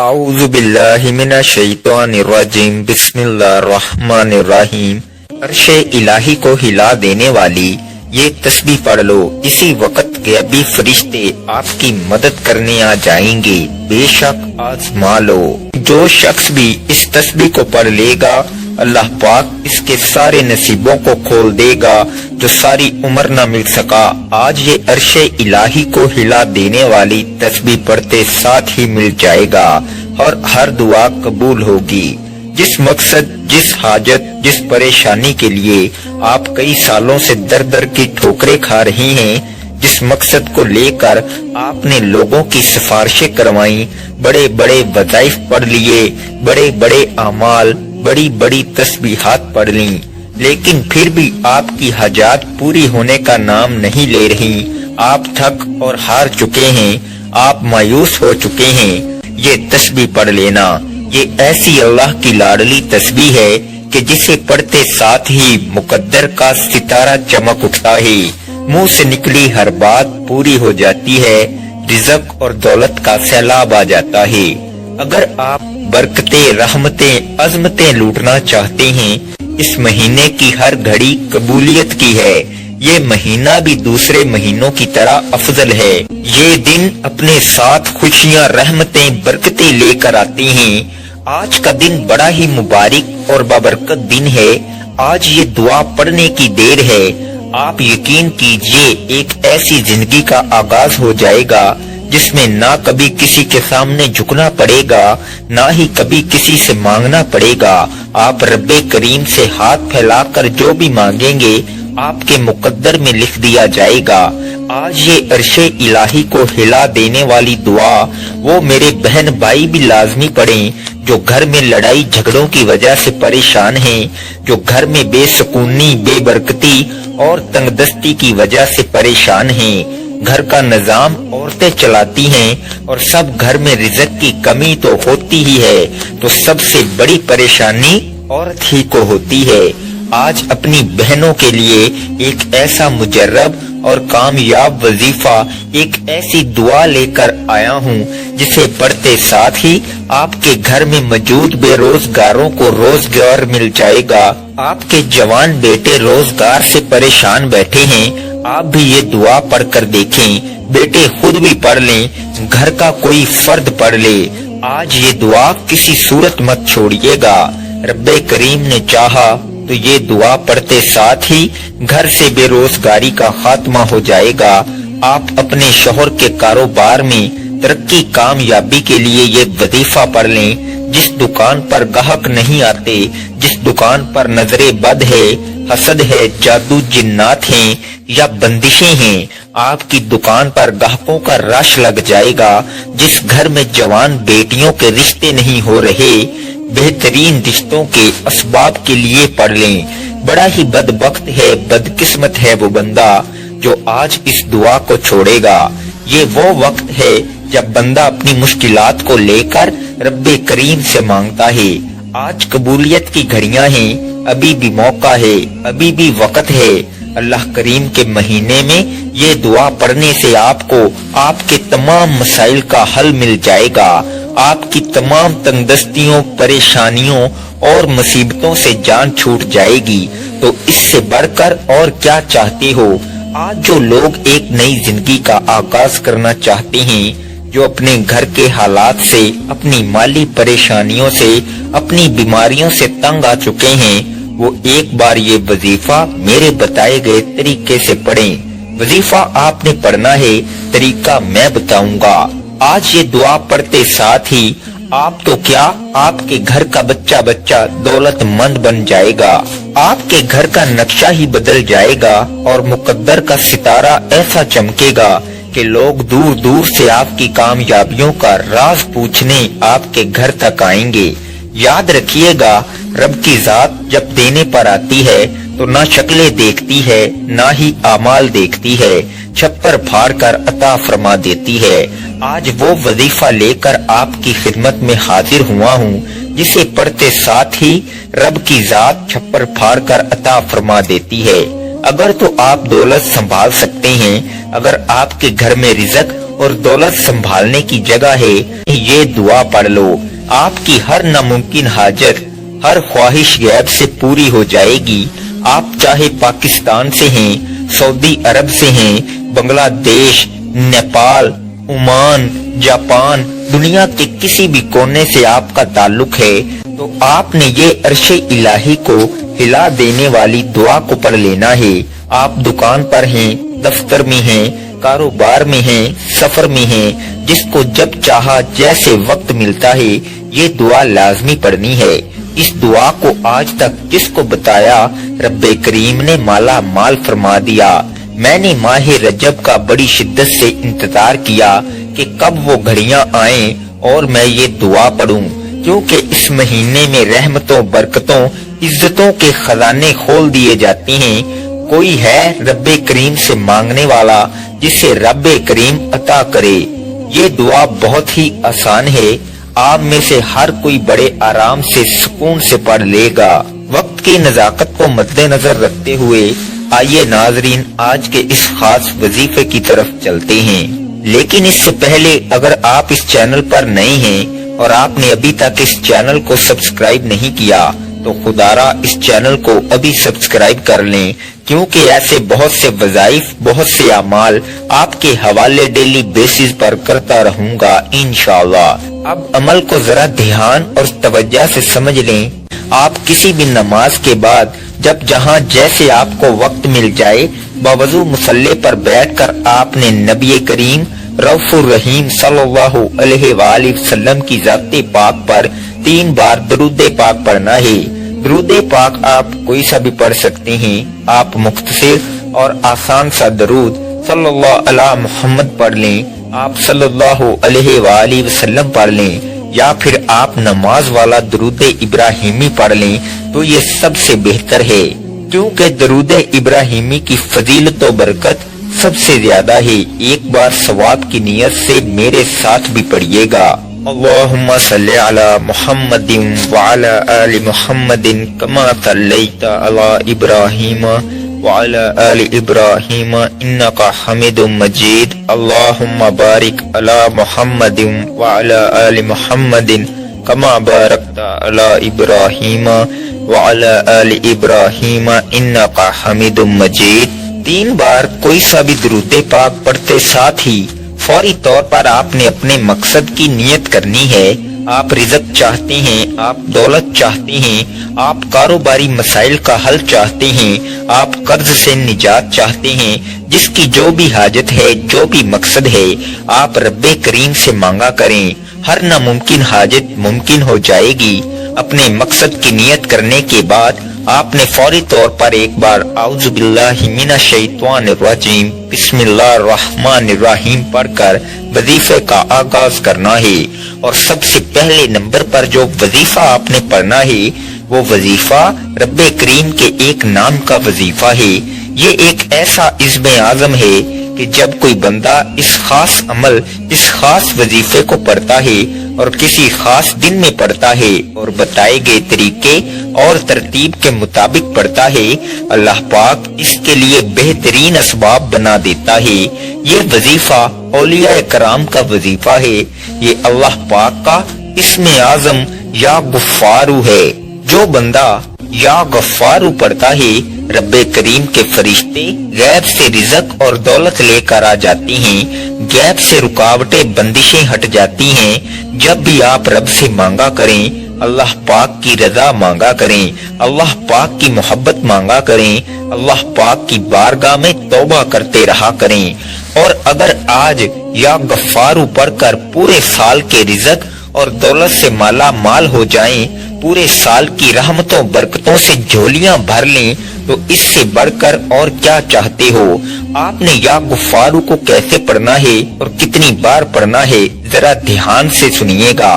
اعوذ باللہ من الشیطان الرجیم بسم اللہ الرحمن الرحیم۔ عرش الہی کو ہلا دینے والی یہ تسبیح پڑھ لو، اسی وقت غیبی فرشتے آپ کی مدد کرنے آ جائیں گے، بے شک آزما لو۔ جو شخص بھی اس تسبیح کو پڑھ لے گا اللہ پاک اس کے سارے نصیبوں کو کھول دے گا جو ساری عمر نہ مل سکا۔ آج یہ عرش الہی کو ہلا دینے والی تسبیح پڑھتے ساتھ ہی مل جائے گا اور ہر دعا قبول ہوگی۔ جس مقصد، جس حاجت، جس پریشانی کے لیے آپ کئی سالوں سے در در کی ٹھوکریں کھا رہی ہیں، جس مقصد کو لے کر آپ نے لوگوں کی سفارشیں کروائیں، بڑے بڑے وظائف پڑھ لیے، بڑے بڑے اعمال، بڑی بڑی تسبیحات پڑھ لیں، لیکن پھر بھی آپ کی حاجات پوری ہونے کا نام نہیں لے رہی۔ آپ تھک اور ہار چکے ہیں، آپ مایوس ہو چکے ہیں۔ یہ تسبیح پڑھ لینا، یہ ایسی اللہ کی لاڈلی تسبیح ہے کہ جسے پڑھتے ساتھ ہی مقدر کا ستارہ چمک اٹھتا ہے، منہ سے نکلی ہر بات پوری ہو جاتی ہے، رزق اور دولت کا سیلاب آ جاتا ہے۔ اگر آپ برکتیں، رحمتیں، عظمتیں لوٹنا چاہتے ہیں، اس مہینے کی ہر گھڑی قبولیت کی ہے۔ یہ مہینہ بھی دوسرے مہینوں کی طرح افضل ہے۔ یہ دن اپنے ساتھ خوشیاں، رحمتیں، برکتیں لے کر آتے ہیں۔ آج کا دن بڑا ہی مبارک اور بابرکت دن ہے۔ آج یہ دعا پڑھنے کی دیر ہے۔ آپ یقین کیجئے ایک ایسی زندگی کا آغاز ہو جائے گا جس میں نہ کبھی کسی کے سامنے جھکنا پڑے گا، نہ ہی کبھی کسی سے مانگنا پڑے گا۔ آپ رب کریم سے ہاتھ پھیلا کر جو بھی مانگیں گے آپ کے مقدر میں لکھ دیا جائے گا۔ آج یہ عرش الہی کو ہلا دینے والی دعا وہ میرے بہن بھائی بھی لازمی پڑھیں جو گھر میں لڑائی جھگڑوں کی وجہ سے پریشان ہیں، جو گھر میں بے سکونی، بے برکتی اور تنگ دستی کی وجہ سے پریشان ہیں۔ گھر کا نظام عورتیں چلاتی ہیں اور سب گھر میں رزق کی کمی تو ہوتی ہی ہے، تو سب سے بڑی پریشانی عورت ہی کو ہوتی ہے۔ آج اپنی بہنوں کے لیے ایک ایسا مجرب اور کامیاب وظیفہ، ایک ایسی دعا لے کر آیا ہوں جسے پڑھتے ساتھ ہی آپ کے گھر میں موجود بے روزگاروں کو روزگار مل جائے گا۔ آپ کے جوان بیٹے روزگار سے پریشان بیٹھے ہیں، آپ بھی یہ دعا پڑھ کر دیکھیں، بیٹے خود بھی پڑھ لیں، گھر کا کوئی فرد پڑھ لے۔ آج یہ دعا کسی صورت مت چھوڑیے گا۔ رب کریم نے چاہا تو یہ دعا پڑھتے ساتھ ہی گھر سے بے روزگاری کا خاتمہ ہو جائے گا۔ آپ اپنے شوہر کے کاروبار میں ترقی، کامیابی کے لیے یہ وظیفہ پڑھ لیں۔ جس دکان پر گاہک نہیں آتے، جس دکان پر نظر بد ہے، حسد ہے، جادو جنات ہیں یا بندشیں ہیں، آپ کی دکان پر گاہکوں کا رش لگ جائے گا۔ جس گھر میں جوان بیٹیوں کے رشتے نہیں ہو رہے، بہترین رشتوں کے اسباب کے لیے پڑھ لیں۔ بڑا ہی بدبخت ہے، بدقسمت ہے وہ بندہ جو آج اس دعا کو چھوڑے گا۔ یہ وہ وقت ہے جب بندہ اپنی مشکلات کو لے کر رب کریم سے مانگتا ہے۔ آج قبولیت کی گھڑیاں ہیں، ابھی بھی موقع ہے، ابھی بھی وقت ہے۔ اللہ کریم کے مہینے میں یہ دعا پڑھنے سے آپ کو آپ کے تمام مسائل کا حل مل جائے گا۔ آپ کی تمام تنگ دستیوں، پریشانیوں اور مصیبتوں سے جان چھوٹ جائے گی۔ تو اس سے بڑھ کر اور کیا چاہتے ہو؟ آج جو لوگ ایک نئی زندگی کا آغاز کرنا چاہتے ہیں، جو اپنے گھر کے حالات سے، اپنی مالی پریشانیوں سے، اپنی بیماریوں سے تنگ آ چکے ہیں، وہ ایک بار یہ وظیفہ میرے بتائے گئے طریقے سے پڑھیں۔ وظیفہ آپ نے پڑھنا ہے، طریقہ میں بتاؤں گا۔ آج یہ دعا پڑھتے ساتھ ہی آپ تو کیا، آپ کے گھر کا بچہ بچہ دولت مند بن جائے گا۔ آپ کے گھر کا نقشہ ہی بدل جائے گا اور مقدر کا ستارہ ایسا چمکے گا کہ لوگ دور دور سے آپ کی کامیابیوں کا راز پوچھنے آپ کے گھر تک آئیں گے۔ یاد رکھیے گا، رب کی ذات جب دینے پر آتی ہے تو نہ شکلیں دیکھتی ہے، نہ ہی اعمال دیکھتی ہے، چھپر پھاڑ کر عطا فرما دیتی ہے۔ آج وہ وظیفہ لے کر آپ کی خدمت میں حاضر ہوا ہوں جسے پڑھتے ساتھ ہی رب کی ذات چھپر پھاڑ کر عطا فرما دیتی ہے۔ اگر تو آپ دولت سنبھال سکتے ہیں، اگر آپ کے گھر میں رزق اور دولت سنبھالنے کی جگہ ہے، یہ دعا پڑھ لو، آپ کی ہر ناممکن حاجت، ہر خواہش غیب سے پوری ہو جائے گی۔ آپ چاہے پاکستان سے ہیں، سعودی عرب سے ہیں، بنگلہ دیش، نیپال، عمان، جاپان، دنیا کے کسی بھی کونے سے آپ کا تعلق ہے تو آپ نے یہ عرش الہی کو ہلا دینے والی دعا کو پڑھ لینا ہے۔ آپ دکان پر ہیں، دفتر میں ہیں، کاروبار میں ہیں، سفر میں ہیں، جس کو جب چاہا جیسے وقت ملتا ہے یہ دعا لازمی پڑھنی ہے۔ اس دعا کو آج تک جس کو بتایا رب کریم نے مالا مال فرما دیا۔ میں نے ماہ رجب کا بڑی شدت سے انتظار کیا کہ کب وہ گھڑیاں آئیں اور میں یہ دعا پڑھوں، کیونکہ اس مہینے میں رحمتوں، برکتوں، عزتوں کے خزانے کھول دیے جاتے ہیں۔ کوئی ہے رب کریم سے مانگنے والا جسے رب کریم عطا کرے؟ یہ دعا بہت ہی آسان ہے، آپ میں سے ہر کوئی بڑے آرام سے سکون سے پڑھ لے گا۔ وقت کی نزاکت کو مد نظر رکھتے ہوئے آئیے ناظرین آج کے اس خاص وظیفے کی طرف چلتے ہیں، لیکن اس سے پہلے اگر آپ اس چینل پر نئے ہیں اور آپ نے ابھی تک اس چینل کو سبسکرائب نہیں کیا تو خدارا اس چینل کو ابھی سبسکرائب کر لیں، کیونکہ ایسے بہت سے وظائف، بہت سے اعمال آپ کے حوالے ڈیلی بیسز پر کرتا رہوں گا انشاءاللہ۔ اب عمل کو ذرا دھیان اور توجہ سے سمجھ لیں۔ آپ کسی بھی نماز کے بعد جب جہاں جیسے آپ کو وقت مل جائے باوضو مصلی پر بیٹھ کر آپ نے نبی کریم رؤوف الرحیم صلی اللہ علیہ وآلہ وسلم کی ذات پاک پر 3 بار درود پاک پڑھنا ہے۔ درود پاک آپ کوئی سا بھی پڑھ سکتے ہیں، آپ مختصر اور آسان سا درود صلی اللہ علیہ محمد پڑھ لیں، آپ صلی اللہ علیہ وآلہ وسلم پڑھ لیں، یا پھر آپ نماز والا درود ابراہیمی پڑھ لیں تو یہ سب سے بہتر ہے، کیونکہ درود ابراہیمی کی فضیلت و برکت سب سے زیادہ ہے۔ ایک بار ثواب کی نیت سے میرے ساتھ بھی پڑھیے گا۔ اللہم صلی علی محمد وعلی آل محمد کما صلیت علی ابراہیم وعلی آل ابراہیم انکا حمید مجید۔ اللہم بارک علی محمد وعلی آل محمد کما بارکت علی ابراہیم وعلی آل ابراہیم انکا حمید مجید۔ 3 بار کوئی سا بھی درود پاک پڑھتے ساتھ ہی فوری طور پر آپ نے اپنے مقصد کی نیت کرنی ہے۔ آپ رزق چاہتے ہیں، آپ دولت چاہتے ہیں، آپ کاروباری مسائل کا حل چاہتے ہیں، آپ قرض سے نجات چاہتے ہیں، جس کی جو بھی حاجت ہے، جو بھی مقصد ہے، آپ رب کریم سے مانگا کریں، ہر ناممکن حاجت ممکن ہو جائے گی۔ اپنے مقصد کی نیت کرنے کے بعد آپ نے فوری طور پر ایک بار اعوذ باللہ من الشیطان الرجیم بسم اللہ الرحمن الرحیم پڑھ کر وظیفے کا آغاز کرنا ہے۔ اور سب سے پہلے نمبر پر جو وظیفہ آپ نے پڑھنا ہے وہ وظیفہ رب کریم کے ایک نام کا وظیفہ ہے۔ یہ ایک ایسا عزم اعظم ہے کہ جب کوئی بندہ اس خاص عمل، اس خاص وظیفے کو پڑھتا ہے اور کسی خاص دن میں پڑھتا ہے اور بتائے گئے طریقے اور ترتیب کے مطابق پڑھتا ہے، اللہ پاک اس کے لیے بہترین اسباب بنا دیتا ہے۔ یہ وظیفہ اولیاء کرام کا وظیفہ ہے، یہ اللہ پاک کا اسم اعظم یا غفارو ہے۔ جو بندہ یا غفارو پڑھتا ہے رب کریم کے فرشتے غیب سے رزق اور دولت لے کر آ جاتی ہیں، غیب سے رکاوٹیں بندشیں ہٹ جاتی ہیں۔ جب بھی آپ رب سے مانگا کریں، اللہ پاک کی رضا مانگا کریں، اللہ پاک کی محبت مانگا کریں، اللہ پاک کی بارگاہ میں توبہ کرتے رہا کریں۔ اور اگر آج یا غفارو پڑھ کر پورے سال کے رزق اور دولت سے مالا مال ہو جائیں، پورے سال کی رحمتوں برکتوں سے جھولیاں بھر لیں، تو اس سے بڑھ کر اور کیا چاہتے ہو؟ آپ نے یا غفارو کو کیسے پڑھنا ہے اور کتنی بار پڑھنا ہے ذرا دھیان سے سنیے گا۔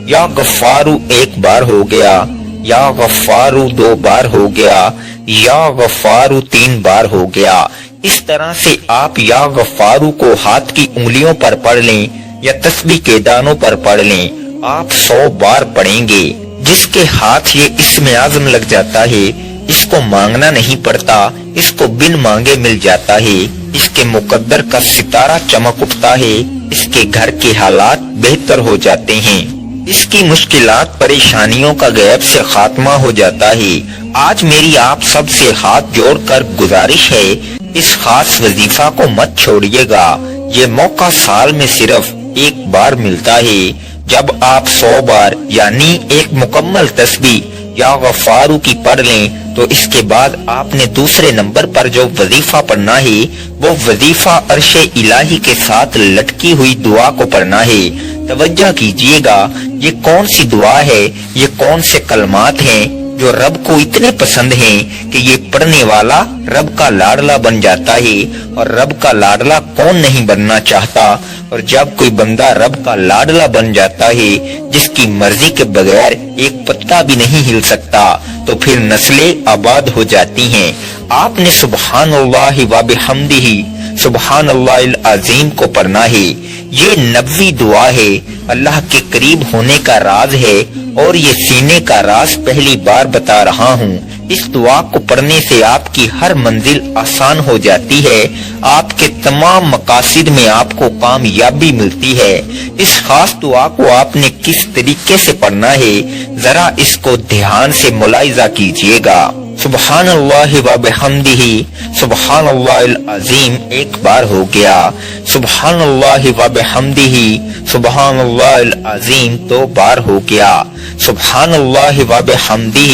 یا غفارو 1 بار ہو گیا، یا غفارو 2 بار ہو گیا، یا غفارو 3 بار ہو گیا۔ اس طرح سے آپ یا غفارو کو ہاتھ کی انگلیوں پر پڑھ لیں یا تسبیح کے دانوں پر پڑھ لیں، آپ 100 بار پڑھیں گے۔ جس کے ہاتھ یہ اسم اعظم لگ جاتا ہے اس کو مانگنا نہیں پڑتا، اس کو بن مانگے مل جاتا ہے، اس کے مقدر کا ستارہ چمک اٹھتا ہے، اس کے گھر کے حالات بہتر ہو جاتے ہیں، اس کی مشکلات پریشانیوں کا غیب سے خاتمہ ہو جاتا ہے۔ آج میری آپ سب سے ہاتھ جوڑ کر گزارش ہے، اس خاص وظیفہ کو مت چھوڑیے گا۔ یہ موقع سال میں صرف ایک بار ملتا ہے۔ جب آپ 100 بار یعنی ایک مکمل تسبیح یا غفارو کی پڑھ لیں تو اس کے بعد آپ نے دوسرے نمبر پر جو وظیفہ پڑھنا ہے وہ وظیفہ عرش الہی کے ساتھ لٹکی ہوئی دعا کو پڑھنا ہے۔ توجہ کیجئے گا، یہ کون سی دعا ہے، یہ کون سے کلمات ہیں جو رب کو اتنے پسند ہیں کہ یہ پڑھنے والا رب کا لاڈلا بن جاتا ہے، اور رب کا لاڈلا کون نہیں بننا چاہتا، اور جب کوئی بندہ رب کا لاڈلا بن جاتا ہے جس کی مرضی کے بغیر ایک پتا بھی نہیں ہل سکتا تو پھر نسلیں آباد ہو جاتی ہیں۔ آپ نے سبحان اللہ و بحمدہ سبحان اللہ العظیم کو پڑھنا ہے۔ یہ نبوی دعا ہے، اللہ کے قریب ہونے کا راز ہے، اور یہ سینے کا راز پہلی بار بتا رہا ہوں۔ اس دعا کو پڑھنے سے آپ کی ہر منزل آسان ہو جاتی ہے، آپ کے تمام مقاصد میں آپ کو کامیابی ملتی ہے۔ اس خاص دعا کو آپ نے کس طریقے سے پڑھنا ہے، ذرا اس کو دھیان سے ملاحظہ کیجئے گا۔ سبحان اللہ و بحمدہ سبحان اللہ العظیم ایک بار ہو گیا، سبحان اللہ و بحمدہ سبحان اللہ العظیم 2 بار ہو گیا، سبحان اللہ و بحمدہ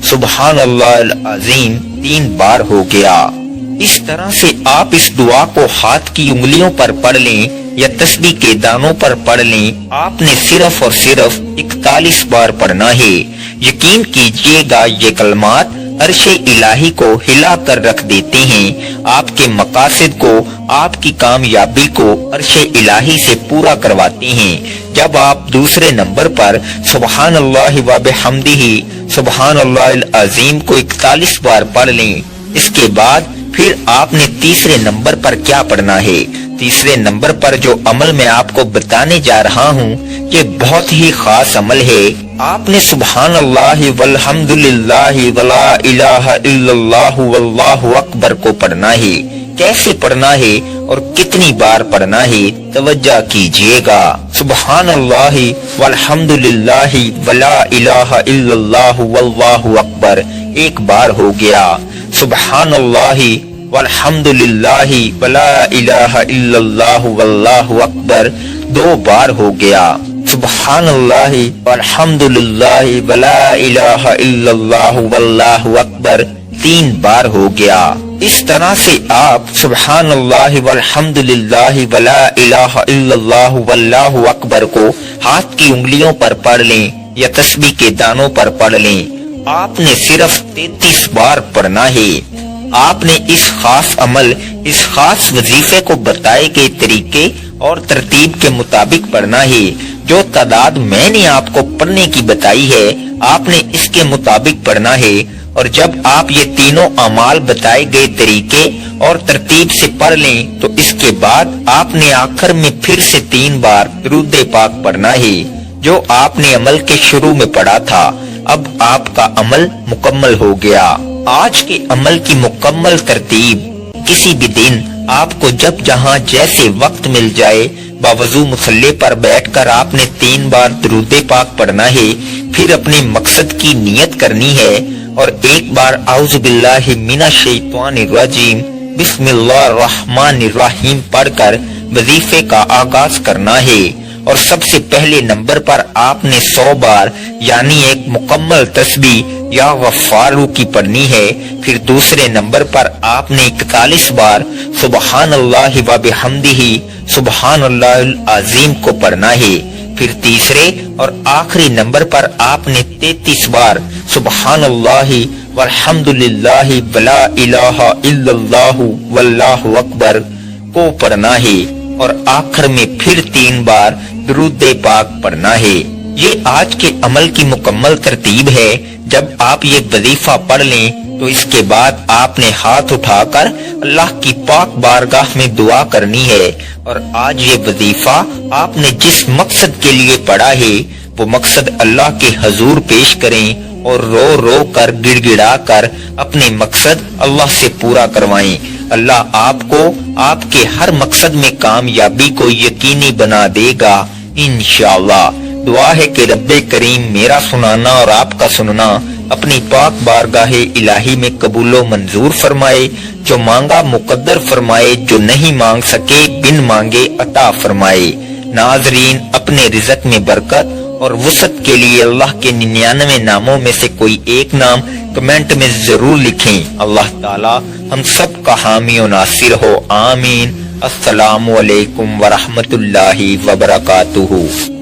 سبحان اللہ العظیم 3 بار ہو گیا۔ اس طرح سے آپ اس دعا کو ہاتھ کی انگلیوں پر پڑھ لیں یا تسبیح کے دانوں پر پڑھ لیں، آپ نے صرف اور صرف 41 بار پڑھنا ہے۔ یقین کیجئے گا یہ کلمات عرش الہی کو ہلا کر رکھ دیتے ہیں، آپ کے مقاصد کو، آپ کی کامیابی کو عرش الہی سے پورا کرواتے ہیں۔ جب آپ دوسرے نمبر پر سبحان اللہ و بحمدہ سبحان اللہ العظیم کو 41 بار پڑھ لیں، اس کے بعد پھر آپ نے تیسرے نمبر پر کیا پڑھنا ہے؟ تیسرے نمبر پر جو عمل میں آپ کو بتانے جا رہا ہوں یہ بہت ہی خاص عمل ہے۔ آپ نے سبحان اللہ والحمدللہ ولا الہ الا اللہ واللہ اکبر کو پڑھنا ہے۔ کیسے پڑھنا ہے اور کتنی بار پڑھنا ہے؟ توجہ کیجئے گا۔ سبحان اللہ والحمدللہ ولا الہ الا اللہ واللہ اکبر 1 بار ہو گیا، سبحان اللہ والحمدللہ ولا الہ الا اللہ واللہ اکبر 2 بار ہو گیا، سبحان اللہ والحمدللہ ولا الہ الا اللہ واللہ اکبر 3 بار ہو گیا۔ اس طرح سے آپ سبحان اللہ والحمدللہ ولا الہ الا اللہ واللہ اکبر کو ہاتھ کی انگلیوں پر پڑھ لیں یا تسبیح کے دانوں پر پڑھ لیں، آپ نے صرف 33 بار پڑھنا ہے۔ آپ نے اس خاص عمل، اس خاص وظیفے کو بتائے گئے طریقے اور ترتیب کے مطابق پڑھنا ہے۔ جو تعداد میں نے آپ کو پڑھنے کی بتائی ہے آپ نے اس کے مطابق پڑھنا ہے، اور جب آپ یہ تینوں اعمال بتائے گئے طریقے اور ترتیب سے پڑھ لیں تو اس کے بعد آپ نے آخر میں پھر سے 3 بار درود پاک پڑھنا ہے جو آپ نے عمل کے شروع میں پڑھا تھا۔ اب آپ کا عمل مکمل ہو گیا۔ آج کے عمل کی مکمل ترتیب: کسی بھی دن آپ کو جب جہاں جیسے وقت مل جائے باوضو مصلی پر بیٹھ کر آپ نے 3 بار درود پاک پڑھنا ہے، پھر اپنے مقصد کی نیت کرنی ہے اور 1 بار اعوذ باللہ من الشیطان الرجیم بسم اللہ الرحمن الرحیم پڑھ کر وظیفے کا آغاز کرنا ہے، اور سب سے پہلے نمبر پر آپ نے 100 بار یعنی ایک مکمل تسبیح یا غفارو کی پڑھنی ہے۔ پھر دوسرے نمبر پر آپ نے 41 بار سبحان اللہ و بحمدہ سبحان اللہ العظیم کو پڑھنا ہے۔ پھر تیسرے اور آخری نمبر پر آپ نے 33 بار سبحان اللہ والحمدللہ ولا الہ الا اللہ واللہ اکبر کو پڑھنا ہے، اور آخر میں پھر 3 بار درود پاک پڑھنا ہے۔ یہ آج کے عمل کی مکمل ترتیب ہے۔ جب آپ یہ وظیفہ پڑھ لیں تو اس کے بعد آپ نے ہاتھ اٹھا کر اللہ کی پاک بارگاہ میں دعا کرنی ہے، اور آج یہ وظیفہ آپ نے جس مقصد کے لیے پڑھا ہے وہ مقصد اللہ کے حضور پیش کریں اور رو رو کر گڑ گڑا کر اپنے مقصد اللہ سے پورا کروائیں۔ اللہ آپ کو آپ کے ہر مقصد میں کامیابی کو یقینی بنا دے گا انشاءاللہ۔ دعا ہے کہ رب کریم میرا سنانا اور آپ کا سننا اپنی پاک بارگاہ الہی میں قبول و منظور فرمائے، جو مانگا مقدر فرمائے، جو نہیں مانگ سکے بن مانگے عطا فرمائے۔ ناظرین، اپنے رزق میں برکت اور وسعت کے لیے اللہ کے 99 ناموں میں سے کوئی ایک نام کمنٹ میں ضرور لکھیں۔ اللہ تعالی ہم سب کا حامی و ناصر ہو، آمین۔ السلام علیکم ورحمۃ اللہ وبرکاتہ۔